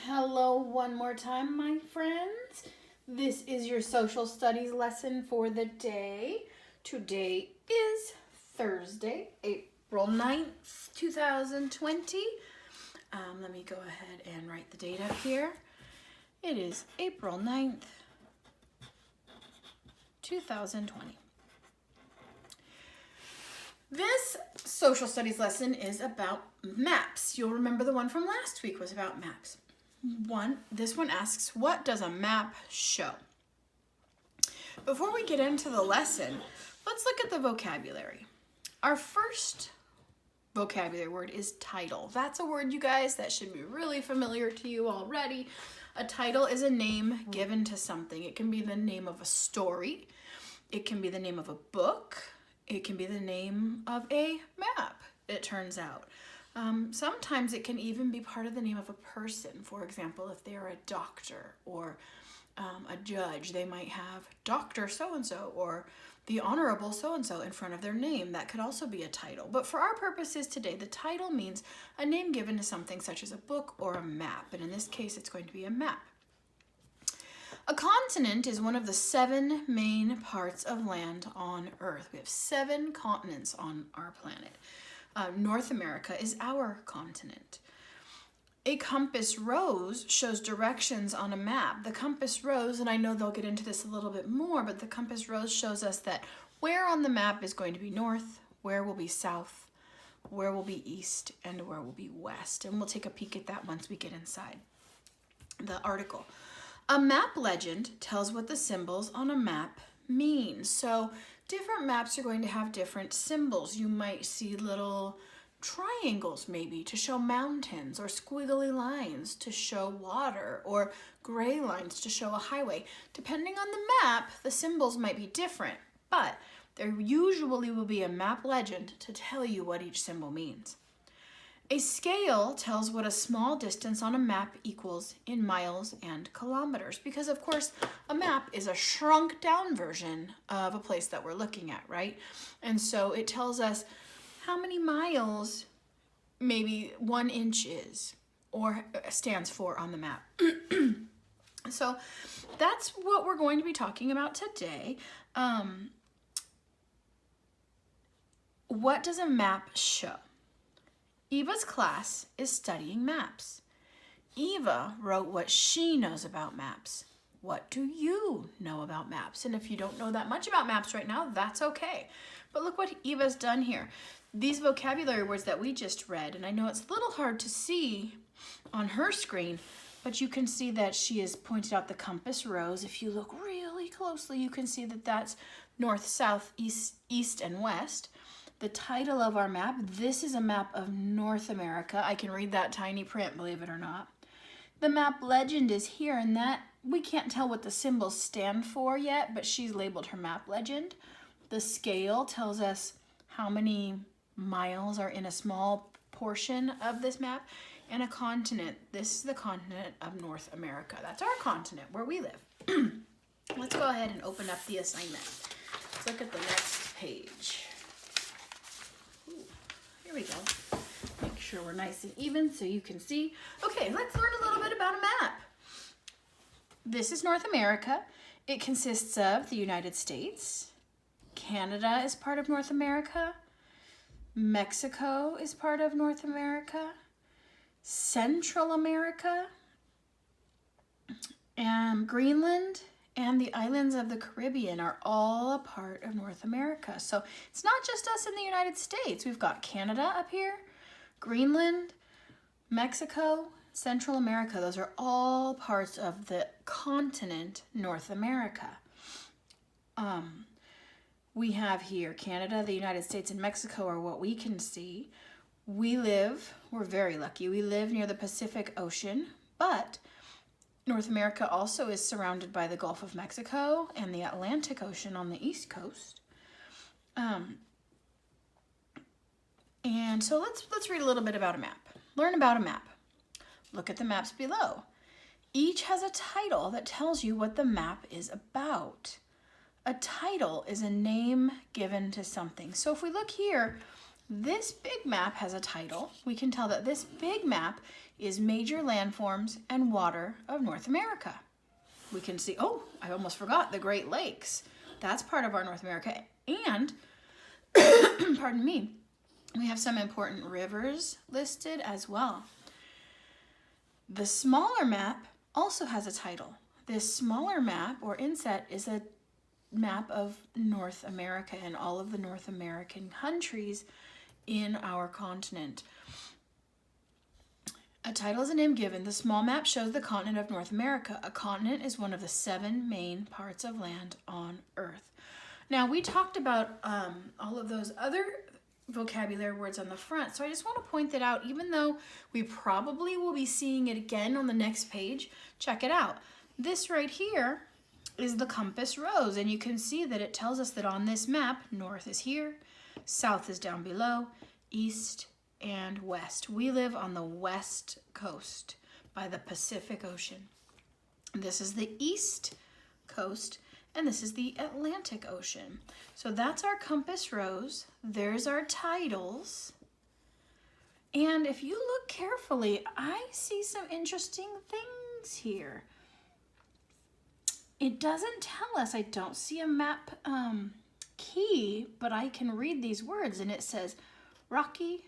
Hello one more time, my friends. This is your social studies lesson for the day. Today is Thursday, April 9th, 2020. Let me go ahead and write the date up here. It is April 9th, 2020. This social studies lesson is about maps. You'll remember the one from last week was about maps. This one asks, what does a map show? Before we get into the lesson, let's look at the vocabulary. Our first vocabulary word is title. That's a word, you guys, that should be really familiar to you already. A title is a name given to something. It can be the name of a story. It can be the name of a book. It can be the name of a map, it turns out. Sometimes it can even be part of the name of a person. For example, if they are a doctor or a judge, they might have Dr. So-and-so or the Honorable so-and-so in front of their name. That could also be a title. But for our purposes today, the title means a name given to something such as a book or a map. And in this case, it's going to be a map. A continent is one of the 7 main parts of land on Earth. We have 7 continents on our planet. North America is our continent. A compass rose shows directions on a map. The compass rose, and I know they'll get into this a little bit more, but the compass rose shows us that where on the map is going to be north, where will be south, where will be east, and where will be west. And we'll take a peek at that once we get inside the article. A map legend tells what the symbols on a map mean. So different maps are going to have different symbols. You might see little triangles maybe to show mountains, or squiggly lines to show water, or gray lines to show a highway. Depending on the map, the symbols might be different, but there usually will be a map legend to tell you what each symbol means. A scale tells what a small distance on a map equals in miles and kilometers, because of course a map is a shrunk down version of a place that we're looking at, right? And so it tells us how many miles maybe 1 inch is or stands for on the map. So that's what we're going to be talking about today. What does a map show? Eva's class is studying maps. Eva wrote what she knows about maps. What do you know about maps? And if you don't know that much about maps right now, that's okay. But look what Eva's done here. These vocabulary words that we just read, and I know it's a little hard to see on her screen, but you can see that she has pointed out the compass rose. If you look really closely, you can see that that's north, south, east, and west. The title of our map, this is a map of North America. I can read that tiny print, believe it or not. The map legend is here, and that we can't tell what the symbols stand for yet, but she's labeled her map legend. The scale tells us how many miles are in a small portion of this map. And a continent, this is the continent of North America. That's our continent where we live. Let's go ahead and open up the assignment. Let's look at the next page. Here we go. Make sure we're nice and even so you can see. Okay, let's learn a little bit about a map. This is North America. It consists of the United States. Canada is part of North America. Mexico is part of North America. Central America. And Greenland and the islands of the Caribbean are all a part of North America. So it's not just us in the United States. We've got Canada up here, Greenland, Mexico, Central America. Those are all parts of the continent North America. We have here Canada, the United States, and Mexico are what we can see. We're very lucky. We live near the Pacific Ocean, but North America also is surrounded by the Gulf of Mexico and the Atlantic Ocean on the East Coast. And so let's read a little bit about a map. Learn about a map. Look at the maps below. Each has a title that tells you what the map is about. A title is a name given to something. So if we look here, This big map has a title. We can tell that this big map is major landforms and water of North America. We can see, oh, I almost forgot, the Great Lakes. That's part of our North America. And, pardon me, we have some important rivers listed as well. The smaller map also has a title. This smaller map or inset is a map of North America and all of the North American countries in our continent. A title is a name given. The small map shows the continent of North America. A continent is one of the 7 main parts of land on Earth. Now, we talked about all of those other vocabulary words on the front, so I just want to point that out. Even though we probably will be seeing it again on the next page, check it out. This right here is the compass rose, and you can see that it tells us that on this map, north is here, south is down below, east and west. We live on the west coast by the Pacific Ocean. This is the east coast, and this is the Atlantic Ocean. So that's our compass rose. There's our titles. And if you look carefully, I see some interesting things here. It doesn't tell us, I don't see a map key, but I can read these words, and it says Rocky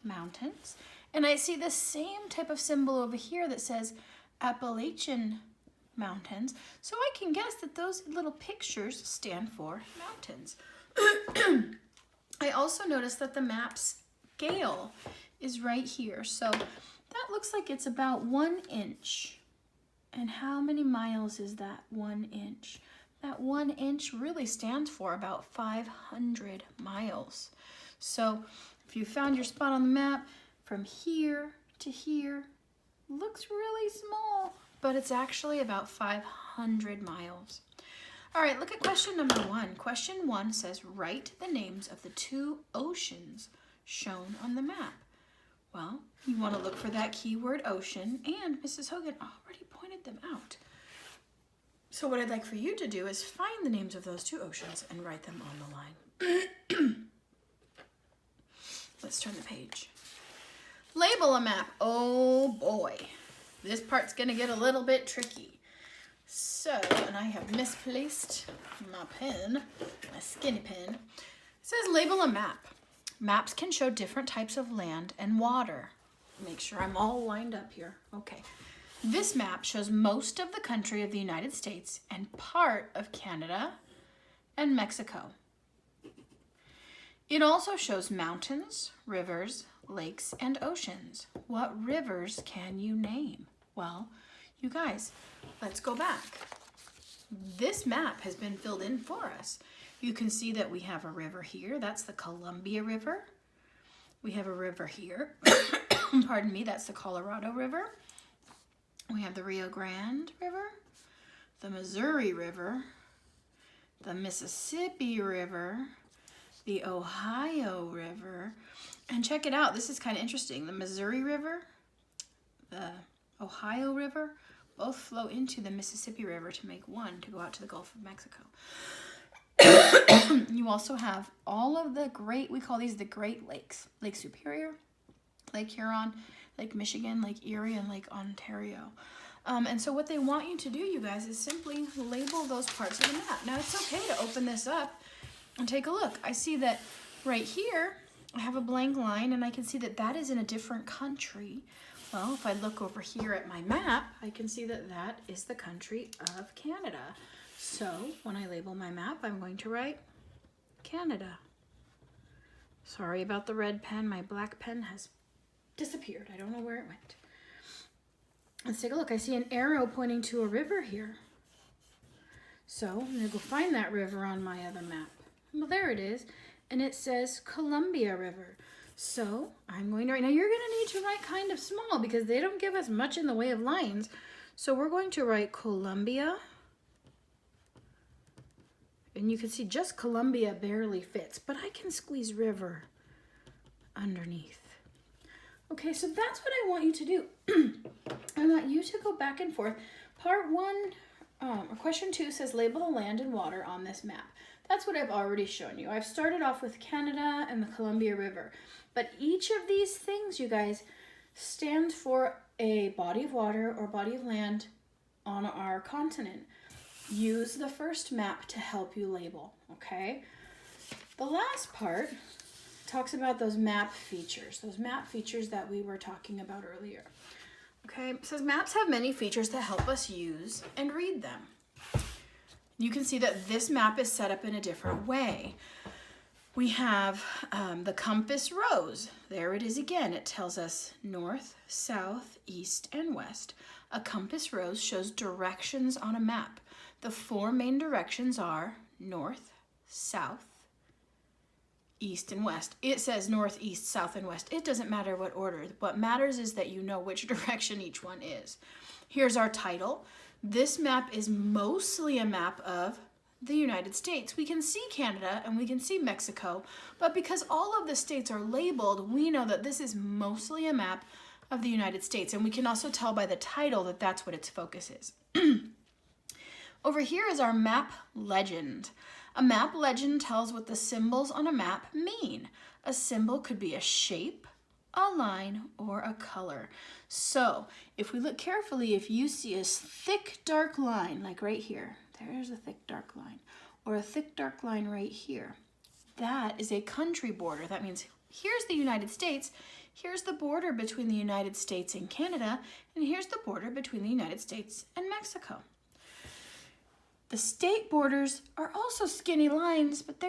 Mountains. And I see the same type of symbol over here that says Appalachian Mountains. So I can guess that those little pictures stand for mountains. I also noticed that the map's scale is right here. So that looks like it's about 1 inch. And how many miles is that 1 inch? That 1 inch really stands for about 500 miles. So if you found your spot on the map, from here to here, looks really small, but it's actually about 500 miles. All right, look at question number 1. Question 1 says, write the names of the 2 oceans shown on the map. Well, you want to look for that keyword ocean, and Mrs. Hogan already pointed them out. So what I'd like for you to do is find the names of those 2 oceans and write them on the line. Let's turn the page. Label a map. Oh boy, this part's gonna get a little bit tricky. So, and I have misplaced my pen, my skinny pen. It says label a map. Maps can show different types of land and water. Make sure I'm all lined up here. Okay. This map shows most of the country of the United States and part of Canada and Mexico. It also shows mountains, rivers, lakes, and oceans. What rivers can you name? Well, you guys, let's go back. This map has been filled in for us. You can see that we have a river here. That's the Columbia River. We have a river here. Pardon me, that's the Colorado River. We have the Rio Grande River, the Missouri River, the Mississippi River, the Ohio River, and check it out. This is kind of interesting. The Missouri River, the Ohio River, both flow into the Mississippi River to make one to go out to the Gulf of Mexico. You also have all of the we call these the Great Lakes. Lake Superior, Lake Huron, Lake Michigan, Lake Erie, and Lake Ontario. And so what they want you to do, you guys, is simply label those parts of the map. Now, it's okay to open this up and take a look. I see that right here, I have a blank line, and I can see that that is in a different country. Well, if I look over here at my map, I can see that that is the country of Canada. So when I label my map, I'm going to write Canada. Sorry about the red pen. My black pen has disappeared. I don't know where it went. Let's take a look. I see an arrow pointing to a river here. So I'm going to go find that river on my other map. Well, there it is. And it says Columbia River. So I'm going to write. Now you're going to need to write kind of small because they don't give us much in the way of lines. So we're going to write Columbia. And you can see just Columbia barely fits, but I can squeeze river underneath. Okay, so that's what I want you to do. I want you to go back and forth. Part 1, or question 2 says label the land and water on this map. That's what I've already shown you. I've started off with Canada and the Columbia River. But each of these things, you guys, stand for a body of water or body of land on our continent. Use the first map to help you label, okay? The last part talks about those map features that we were talking about earlier. Okay, it says maps have many features that help us use and read them. You can see that this map is set up in a different way. We have the compass rose. There it is again. It tells us north, south, east, and west. A compass rose shows directions on a map. The 4 main directions are north, south, east, and west. It says north, east, south, and west. It doesn't matter what order. What matters is that you know which direction each one is. Here's our title. This map is mostly a map of the United States. We can see Canada and we can see Mexico, but because all of the states are labeled, we know that this is mostly a map of the United States, and we can also tell by the title that that's what its focus is. Over here is our map legend. A map legend tells what the symbols on a map mean. A symbol could be a shape, a line, or a color. So if we look carefully, if you see a thick dark line, like right here, there's a thick dark line, or a thick dark line right here, that is a country border. That means here's the United States, here's the border between the United States and Canada, and here's the border between the United States and Mexico. The state borders are also skinny lines, but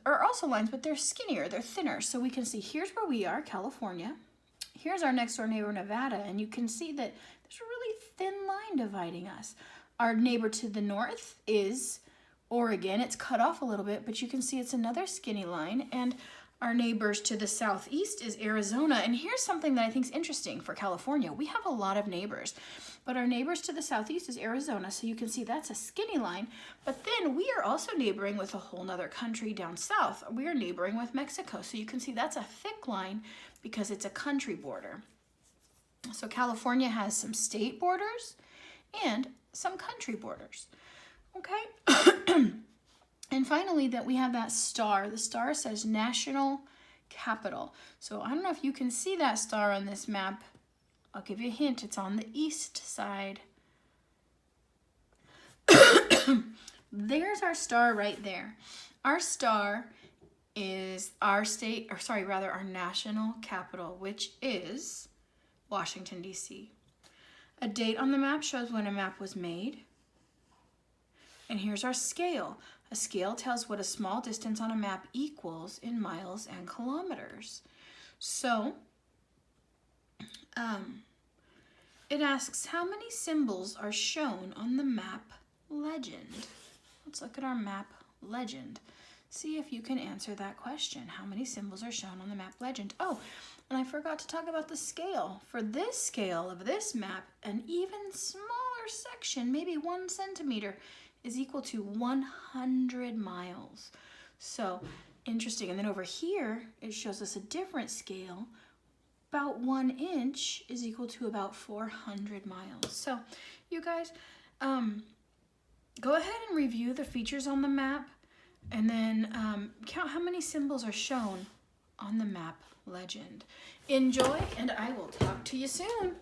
are also lines, but they're skinnier, they're thinner. So we can see here's where we are, California. Here's our next door neighbor, Nevada, and you can see that there's a really thin line dividing us. Our neighbor to the north is Oregon. It's cut off a little bit, but you can see it's another skinny line. And our neighbors to the southeast is Arizona. And here's something that I think is interesting for California. We have a lot of neighbors, but our neighbors to the southeast is Arizona. So you can see that's a skinny line. But then we are also neighboring with a whole nother country down south. We are neighboring with Mexico. So you can see that's a thick line because it's a country border. So California has some state borders and some country borders. Okay. And finally, that we have that star. The star says national capital. So I don't know if you can see that star on this map. I'll give you a hint. It's on the east side. There's our star right there. Our star is our state, or sorry, rather our national capital, which is Washington, D.C. A date on the map shows when a map was made. And here's our scale. A scale tells what a small distance on a map equals in miles and kilometers. So, it asks how many symbols are shown on the map legend. Let's look at our map legend. See if you can answer that question. How many symbols are shown on the map legend? Oh, and I forgot to talk about the scale. For this scale of this map, an even smaller section, maybe 1 centimeter, is equal to 100 miles. So interesting. And then over here, it shows us a different scale. About 1 inch is equal to about 400 miles. So you guys, go ahead and review the features on the map, and then count how many symbols are shown on the map legend. Enjoy, and I will talk to you soon.